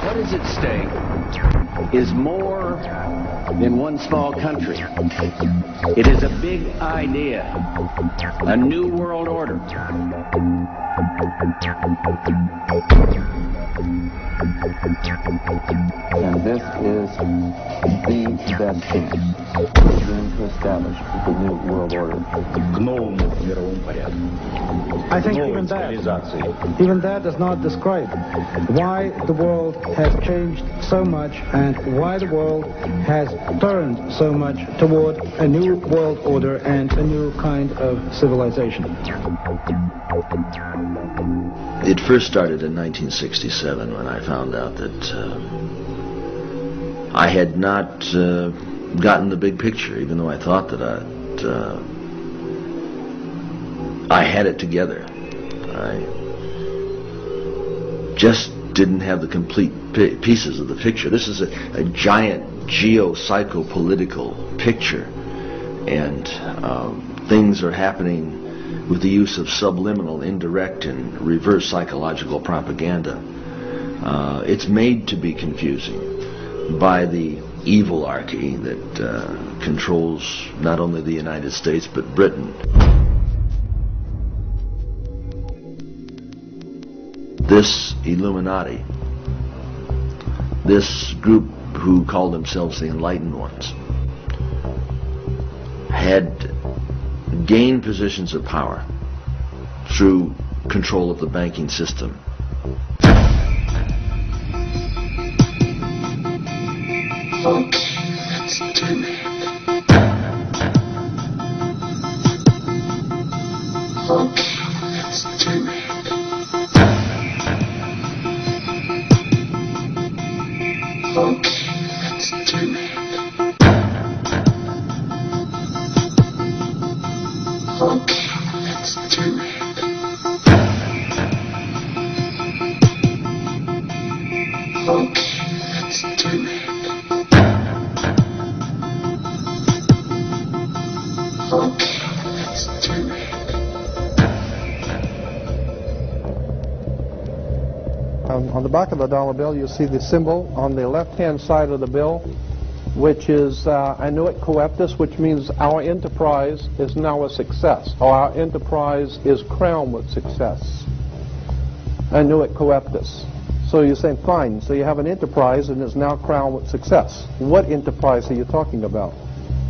What is at stake is more than one small country. It is a big idea, a new world order. And this is the best thing we're going to establish the new world order. I think even that does not describe why the world has changed so much and why the world has turned so much toward a new world order and a new kind of civilization. It first started in 1967 when I found out that I had not gotten the big picture, even though I thought that I had it together. I just didn't have the complete pieces of the picture. This is a giant geo-psycho-political picture, and things are happening with the use of subliminal, indirect, and reverse psychological propaganda. It's made to be confusing by the evilarchy that controls not only the United States but Britain. This Illuminati, this group who call themselves the Enlightened Ones, had gained positions of power through control of the banking system. Okay, let's do it. Okay, let's do it. Okay, let's do it. Okay, let's do it. Okay, let's do it. Okay, let's do it. On the back of the dollar bill, you see the symbol on the left-hand side of the bill, which is Annuit Coeptus, which means our enterprise is now a success, or our enterprise is crowned with success. Annuit Coeptus. So you're saying, fine, so you have an enterprise and it's now crowned with success. What enterprise are you talking about?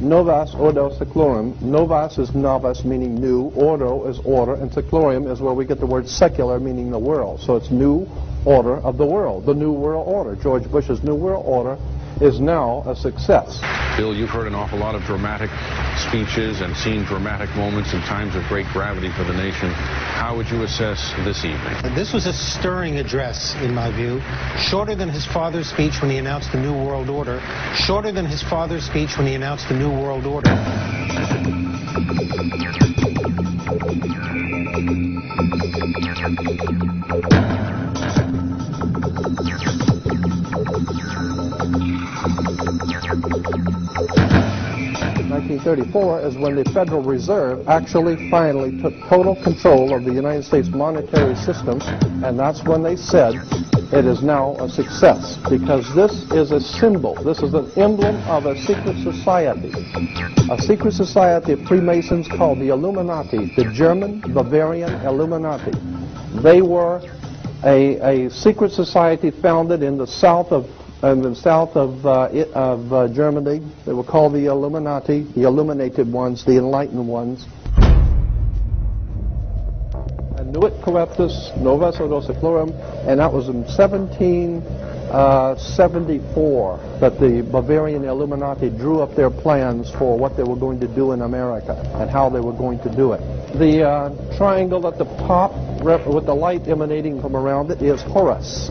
Novus Ordo Seclorum. Novus is novus, meaning new. Ordo is order, and seclorum is where we get the word secular, meaning the world. So it's new order of the world, the new world order. George Bush's new world order is now a success. Bill, you've heard an awful lot of dramatic speeches and seen dramatic moments in times of great gravity for the nation. How would you assess this evening? This was a stirring address, in my view. Shorter than his father's speech when he announced the New World Order. Shorter than his father's speech when he announced the New World Order. 1934 is when the Federal Reserve actually finally took total control of the United States monetary system, and that's when they said it is now a success, because this is a symbol, this is an emblem of a secret society of Freemasons called the Illuminati, the German Bavarian Illuminati. They were a secret society founded in the south of Germany. They were called the Illuminati, the illuminated ones, the enlightened ones. Annuit Coeptus, Novus Ordo Seclorum, and that was in 1774 that the Bavarian Illuminati drew up their plans for what they were going to do in America and how they were going to do it. The triangle at the top with the light emanating from around it is Horus.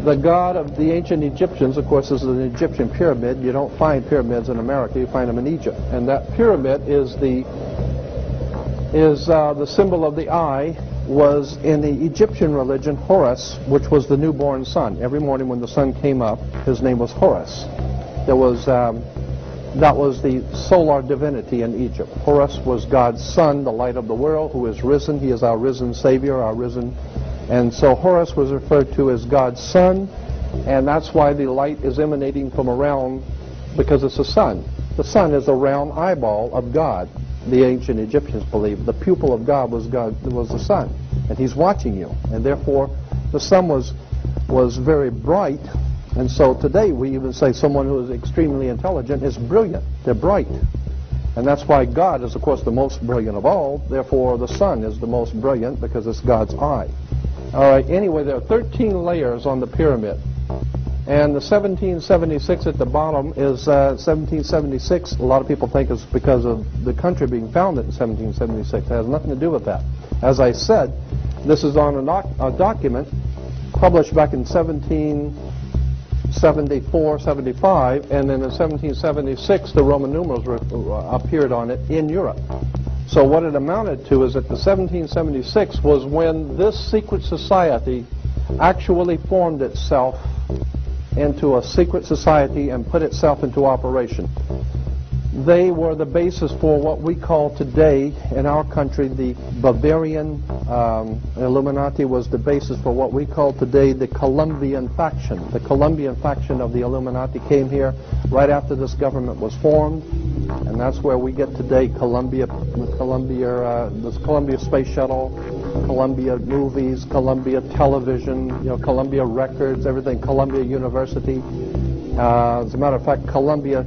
The god of the ancient Egyptians. Of course, this is an Egyptian pyramid. You don't find pyramids in America, you find them in Egypt. And that pyramid is the symbol of the eye, was in the Egyptian religion Horus, which was the newborn sun. Every morning when the sun came up, his name was Horus. That was the solar divinity in Egypt. Horus was God's son, the light of the world, who is risen. He is our risen Savior, our risen. And so Horus was referred to as God's son, And that's why the light is emanating from around, because it's the sun. The sun is a round eyeball of God. The ancient Egyptians believed the pupil of God was the sun, and he's watching you. And therefore, the sun was very bright. And so today we even say someone who is extremely intelligent is brilliant. They're bright. And that's why God is, of course, the most brilliant of all. Therefore, the sun is the most brilliant because it's God's eye. All right, anyway, there are 13 layers on the pyramid. And the 1776 at the bottom is 1776. A lot of people think it's because of the country being founded in 1776. It has nothing to do with that. As I said, this is on a document published back in 1774, 75, and then in 1776 the Roman numerals appeared on it in Europe. So what it amounted to is that the 1776 was when this secret society actually formed itself into a secret society and put itself into operation. They were the basis for what we call today in our country the Bavarian Illuminati was the basis for what we call today the Colombian faction. The Colombian faction of the Illuminati came here right after this government was formed, and that's where we get today Columbia Space Shuttle, Columbia Movies, Columbia Television, Columbia Records, everything, Columbia University. As a matter of fact, Columbia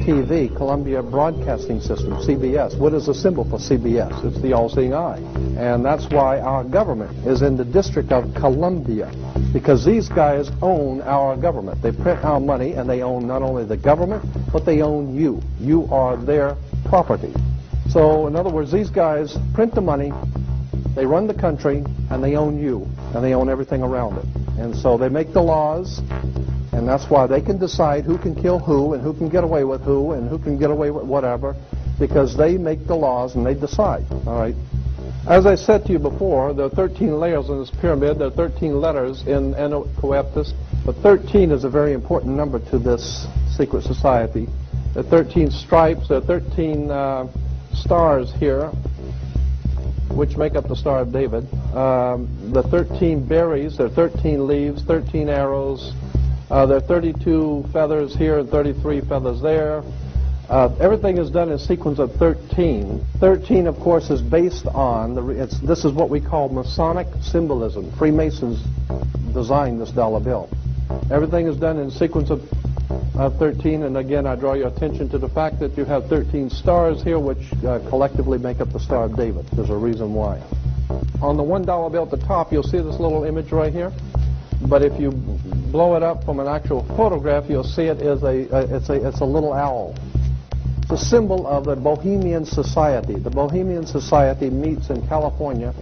TV, Columbia Broadcasting System, CBS. What is the symbol for CBS? It's the all-seeing eye. And that's why our government is in the District of Columbia, because these guys own our government. They print our money, and they own not only the government, but they own you. You are their property. So, in other words, these guys print the money, they run the country, and they own you, and they own everything around it. And so they make the laws, and that's why they can decide who can kill who, and who can get away with who, and who can get away with whatever, because they make the laws and they decide. All right. As I said to you before, there are 13 layers in this pyramid. There are 13 letters in Coeptus, but 13 is a very important number to this secret society. There are 13 stripes. There are 13 stars here, which make up the Star of David. The 13 berries. There are 13 leaves, 13 arrows. There are 32 feathers here and 33 feathers there. Everything is done in sequence of 13. 13, of course, is based on, this is what we call Masonic symbolism. Freemasons designed this dollar bill. Everything is done in sequence of 13, and again, I draw your attention to the fact that you have 13 stars here, which collectively make up the Star of David. There's a reason why. On the $1 bill at the top, you'll see this little image right here. But if you blow it up from an actual photograph, you'll see it is it's a little owl. It's a symbol of the Bohemian Society. The Bohemian Society meets in California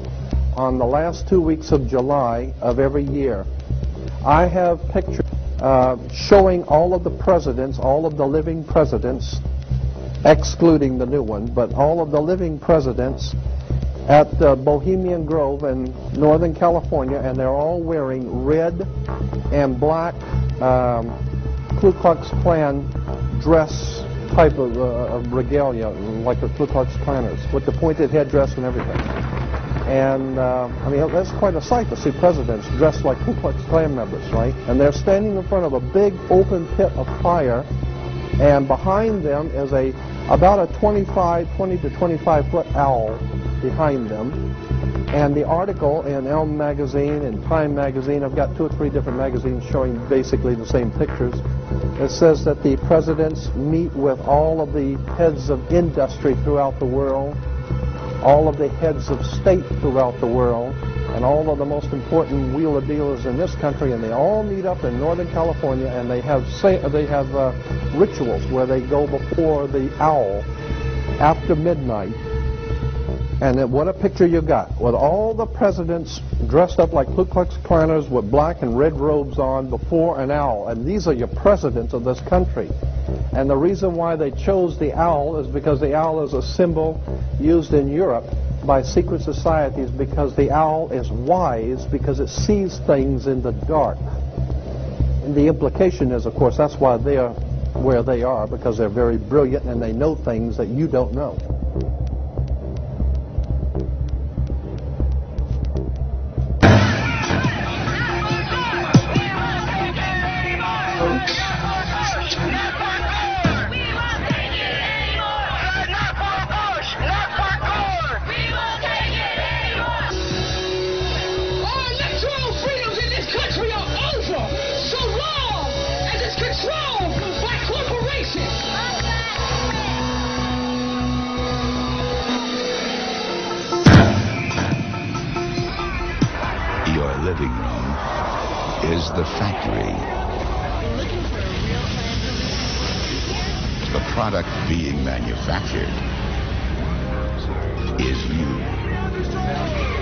on the last 2 weeks of July of every year. I have pictures showing all of the presidents, all of the living presidents, excluding the new one, but all of the living presidents at Bohemian Grove in Northern California, and they're all wearing red and black Ku Klux Klan dress type of regalia, like the Ku Klux Klanners, with the pointed headdress and everything. And, I mean, that's quite a sight to see presidents dressed like Ku Klux Klan members, right? And they're standing in front of a big open pit of fire, and behind them is about a 20 to 25-foot owl behind them. And the article in Elm magazine and Time magazine, I've got 2 or 3 different magazines showing basically the same pictures. It says that the presidents meet with all of the heads of industry throughout the world, all of the heads of state throughout the world, and all of the most important wheeler dealers in this country, and they all meet up in Northern California, and they have rituals where they go before the owl after midnight. And what a picture you got, with all the presidents dressed up like Ku Klux Klanners with black and red robes on before an owl. And these are your presidents of this country. And the reason why they chose the owl is because the owl is a symbol used in Europe by secret societies, because the owl is wise, because it sees things in the dark. And the implication is, of course, that's why they are where they are, because they're very brilliant and they know things that you don't know. living room is the factory. The product being manufactured is you.